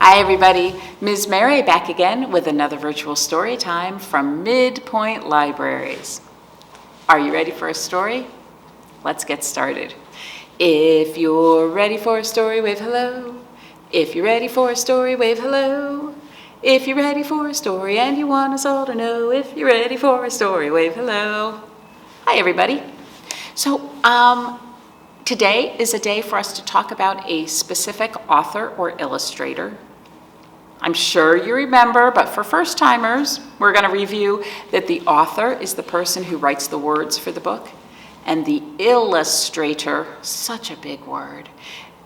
Hi everybody, Ms. Mary back again with another virtual story time from Midpoint Libraries. Are you ready for a story? Let's get started. If you're ready for a story, wave hello. If you're ready for a story, wave hello. If you're ready for a story and you want us all to know, if you're ready for a story, wave hello. Hi everybody. So, today is a day for us to talk about a specific author or illustrator. I'm sure you remember, but for first-timers, we're going to review that the author is the person who writes the words for the book, and the illustrator, such a big word,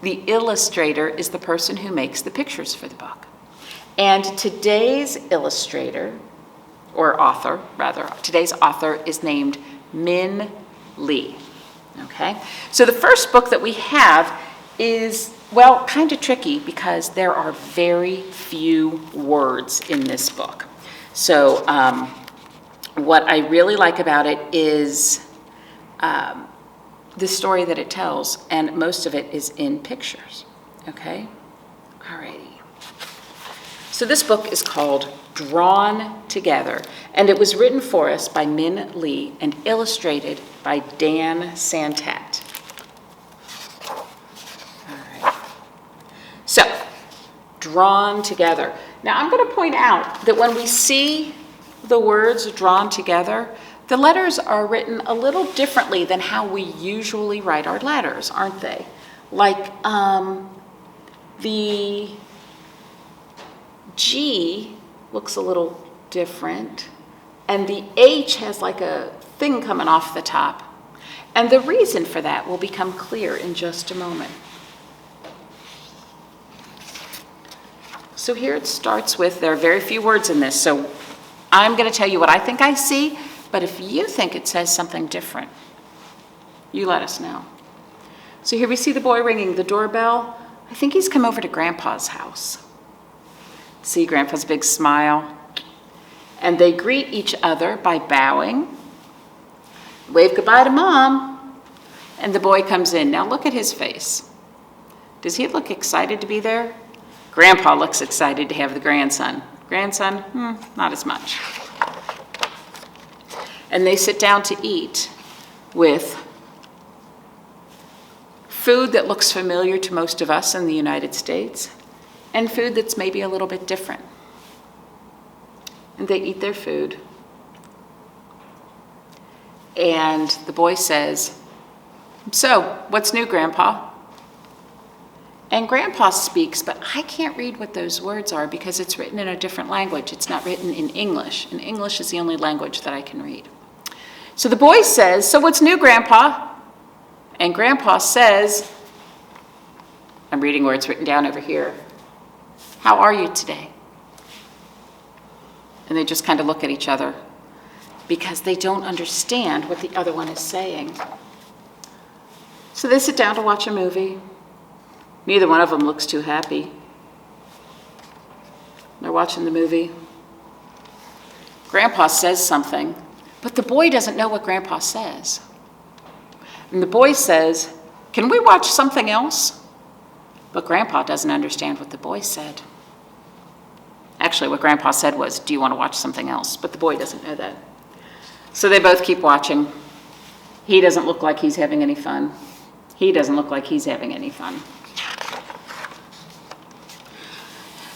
the illustrator is the person who makes the pictures for the book. And today's illustrator, or author, rather, today's author is named Minh Lee. Okay, so the first book that we have is, well, kind of tricky because there are very few words in this book. So what I really like about it is the story that it tells, and most of it is in pictures. Okay, alrighty. So this book is called Drawn Together, and it was written for us by Minh Lee and illustrated by Dan Santat. All right. So, Drawn Together. Now I'm going to point out that when we see the words drawn together, the letters are written a little differently than how we usually write our letters, aren't they? Like the G looks a little different, and the H has like a thing coming off the top. And the reason for that will become clear in just a moment. So here it starts with, there are very few words in this, so I'm going to tell you what I think I see, but if you think it says something different, you let us know. So here we see the boy ringing the doorbell. I think he's come over to Grandpa's house. See Grandpa's big smile. And they greet each other by bowing. Wave goodbye to Mom. And the boy comes in. Now look at his face. Does he look excited to be there? Grandpa looks excited to have the grandson. Grandson, not as much. And they sit down to eat with food that looks familiar to most of us in the United States, and food that's maybe a little bit different. And they eat their food. And the boy says, "So, what's new, Grandpa?" And Grandpa speaks, but I can't read what those words are because it's written in a different language. It's not written in English, and English is the only language that I can read. So the boy says, "So what's new, Grandpa?" And Grandpa says, I'm reading where it's written down over here, "How are you today?" And they just kind of look at each other because they don't understand what the other one is saying. So they sit down to watch a movie. Neither one of them looks too happy. They're watching the movie. Grandpa says something, but the boy doesn't know what Grandpa says. And the boy says, "Can we watch something else?" But Grandpa doesn't understand what the boy said. Actually, what Grandpa said was, "Do you want to watch something else?" But the boy doesn't know that. So they both keep watching. He doesn't look like he's having any fun. He doesn't look like he's having any fun.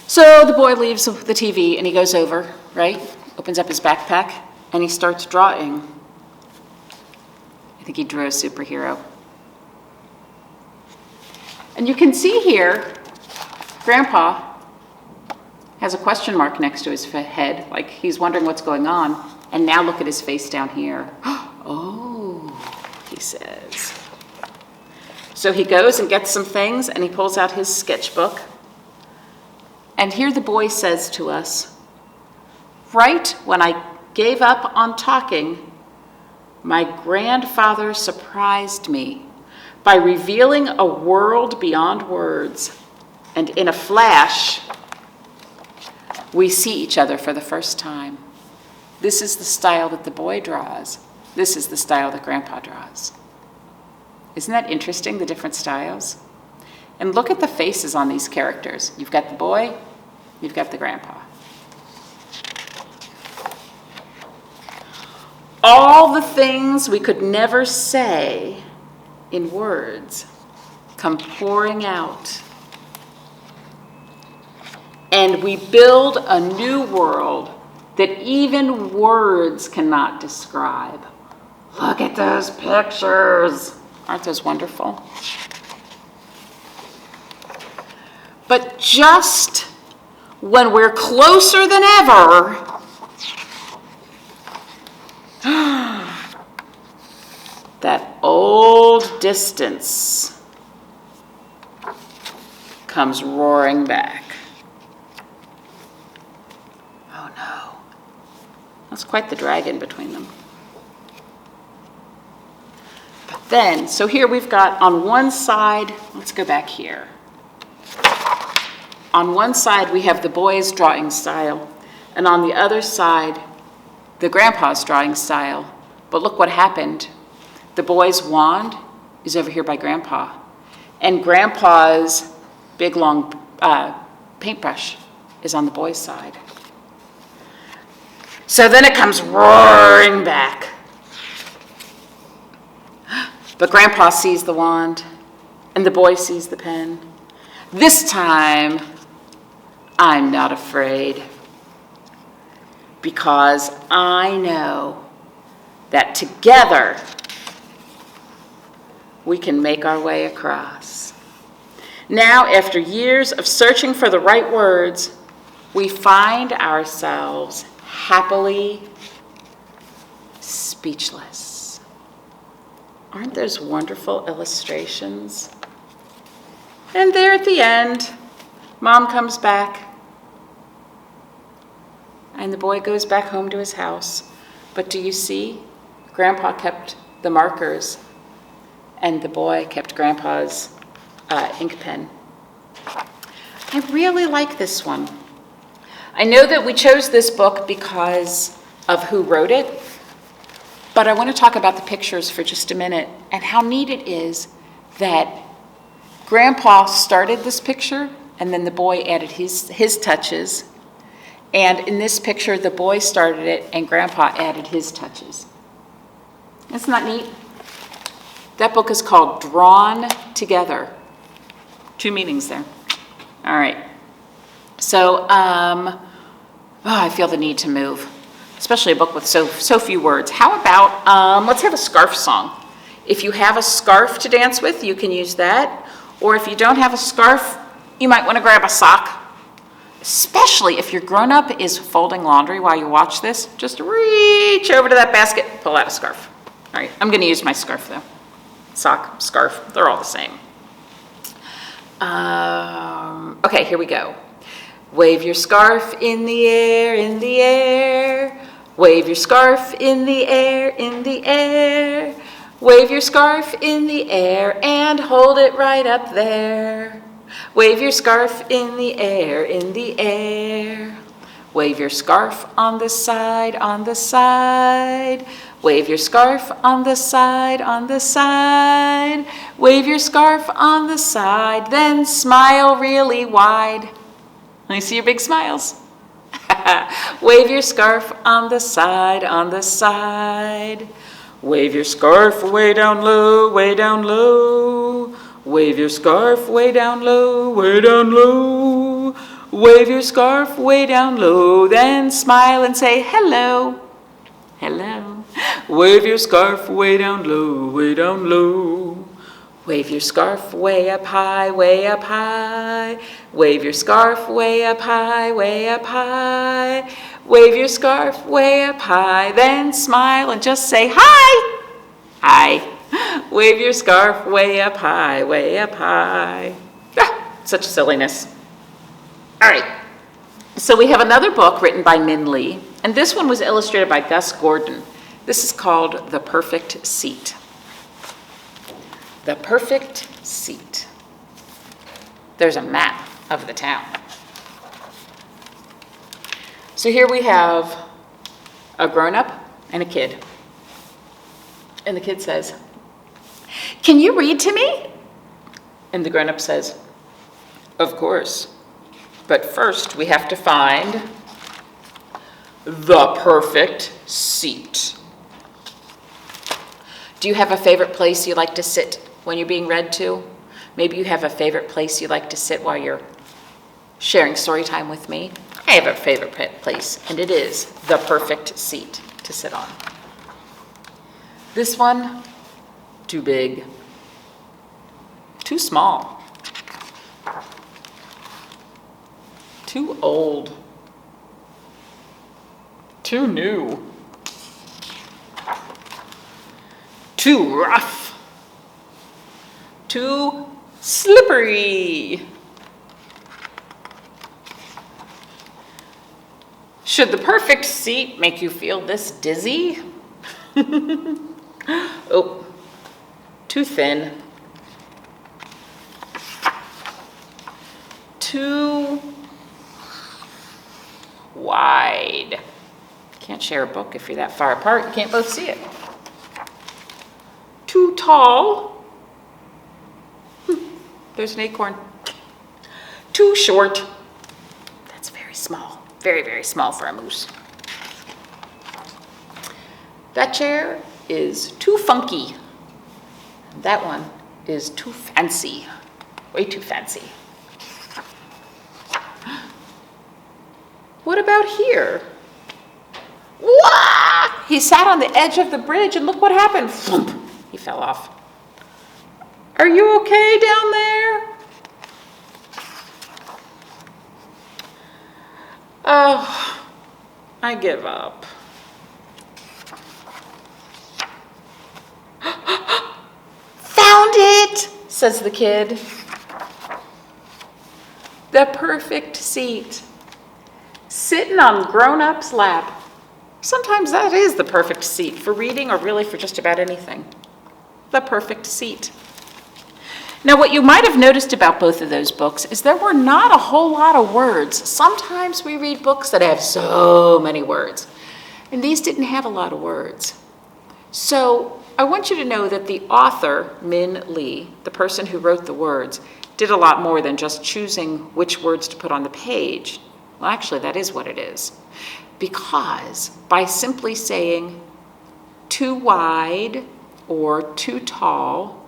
So the boy leaves the TV and he goes over, right? Opens up his backpack and he starts drawing. I think he drew a superhero. And you can see here, Grandpa has a question mark next to his head, like he's wondering what's going on. And now look at his face down here. "Oh," he says. So he goes and gets some things and he pulls out his sketchbook. And here the boy says to us, "Right when I gave up on talking, my grandfather surprised me by revealing a world beyond words. And in a flash, we see each other for the first time." This is the style that the boy draws. This is the style that Grandpa draws. Isn't that interesting, the different styles? And look at the faces on these characters. You've got the boy, you've got the grandpa. All the things we could never say in words come pouring out. And we build a new world that even words cannot describe. Look at those pictures. Aren't those wonderful? But just when we're closer than ever, that old distance comes roaring back. Oh no. That's quite the dragon between them. But then, so here we've got on one side, let's go back here. On one side we have the boy's drawing style, and on the other side, the grandpa's drawing style. But look what happened. The boy's wand is over here by grandpa, and grandpa's big long paintbrush is on the boy's side. So then it comes roaring back. But grandpa sees the wand, and the boy sees the pen. This time, I'm not afraid, because I know that together we can make our way across. Now, after years of searching for the right words, we find ourselves happily speechless. Aren't those wonderful illustrations? And there at the end, Mom comes back, and the boy goes back home to his house. But do you see? Grandpa kept the markers, and the boy kept Grandpa's ink pen. I really like this one. I know that we chose this book because of who wrote it, but I want to talk about the pictures for just a minute and how neat it is that Grandpa started this picture and then the boy added his touches. And in this picture, the boy started it and Grandpa added his touches. Isn't that neat? That book is called Drawn Together. 2 meanings there. All right. So, I feel the need to move, especially a book with so few words. How about, let's have a scarf song. If you have a scarf to dance with, you can use that. Or if you don't have a scarf, you might want to grab a sock. Especially if your grown-up is folding laundry while you watch this, just reach over to that basket, pull out a scarf. All right, I'm going to use my scarf though. Sock, scarf, they're all the same. Okay, here we go. Wave your scarf in the air, in the air. Wave your scarf in the air, in the air. Wave your scarf in the air and hold it right up there. Wave your scarf in the air, in the air. Wave your scarf on the side, on the side. Wave your scarf on the side, on the side. Wave your scarf on the side, then smile really wide. Let me see your big smiles. Wave your scarf on the side, on the side. Wave your scarf way down low, way down low. Wave your scarf way down low, way down low. Wave your scarf way down low, then smile and say hello, hello. Wave your scarf way down low, way down low. Wave your scarf way up high, way up high. Wave your scarf way up high, way up high. Wave your scarf way up high, then smile and just say hi, hi. Wave your scarf way up high, way up high. Such silliness. All right, so we have another book written by Minh Lee, and this one was illustrated by Gus Gordon. This is called The Perfect Seat. The Perfect Seat. There's a map of the town. So here we have a grown-up and a kid. And the kid says, "Can you read to me?" And the grown-up says, Of course. But first, we have to find the perfect seat. Do you have a favorite place you like to sit when you're being read to? Maybe you have a favorite place you like to sit while you're sharing story time with me. I have a favorite place, and it is the perfect seat to sit on. This one, too big, too small, too old, too new, too rough, too slippery. Should the perfect seat make you feel this dizzy? Oh, too thin, too wide. Can't share a book if you're that far apart. You can't both see it. Too tall. There's an acorn. Too short. That's very small. Very, very small for a moose. That chair is too funky. That one is too fancy. Way too fancy. What about here? Wah! He sat on the edge of the bridge and look what happened. Thump. He fell off. Are you okay down there? Oh, I give up. Found it, says the kid. The perfect seat. Sitting on grown-up's lap. Sometimes that is the perfect seat for reading or really for just about anything. The perfect seat. Now, what you might have noticed about both of those books is there were not a whole lot of words. Sometimes we read books that have so many words, and these didn't have a lot of words. So I want you to know that the author, Minh Lee, the person who wrote the words, did a lot more than just choosing which words to put on the page. Well, actually, that is what it is. Because by simply saying too wide or too tall,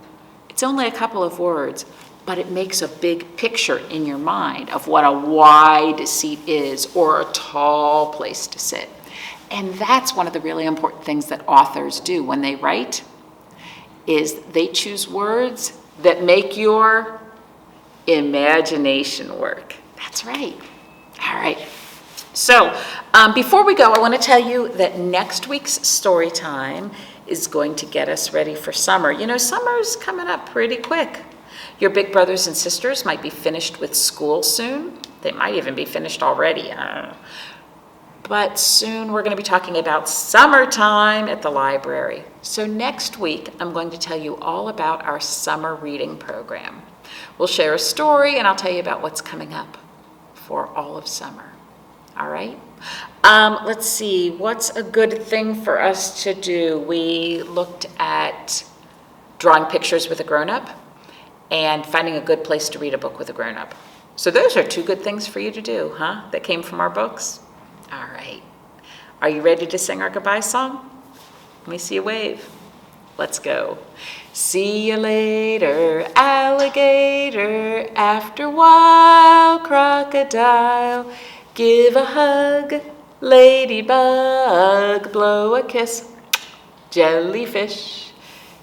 it's only a couple of words, but it makes a big picture in your mind of what a wide seat is or a tall place to sit. And that's one of the really important things that authors do when they write, is they choose words that make your imagination work. That's right. All right. So before we go, I want to tell you that next week's story time is going to get us ready for summer. You know, summer's coming up pretty quick. Your big brothers and sisters might be finished with school soon. They might even be finished already. I don't know. But soon we're going to be talking about summertime at the library. So next week, I'm going to tell you all about our summer reading program. We'll share a story and I'll tell you about what's coming up for all of summer. All right? Let's see, what's a good thing for us to do? We looked at drawing pictures with a grown-up and finding a good place to read a book with a grown-up. So those are two good things for you to do, huh? That came from our books? All right. Are you ready to sing our goodbye song? Let me see you wave. Let's go. See you later, alligator. After a while, crocodile. Give a hug, ladybug. Blow a kiss, jellyfish.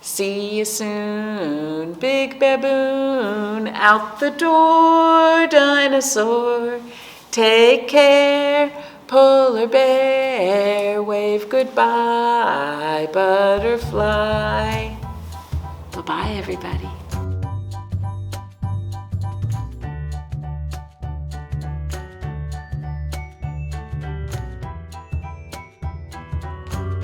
See you soon, big baboon. Out the door, dinosaur. Take care, polar bear. Wave goodbye, butterfly. Bye-bye, everybody.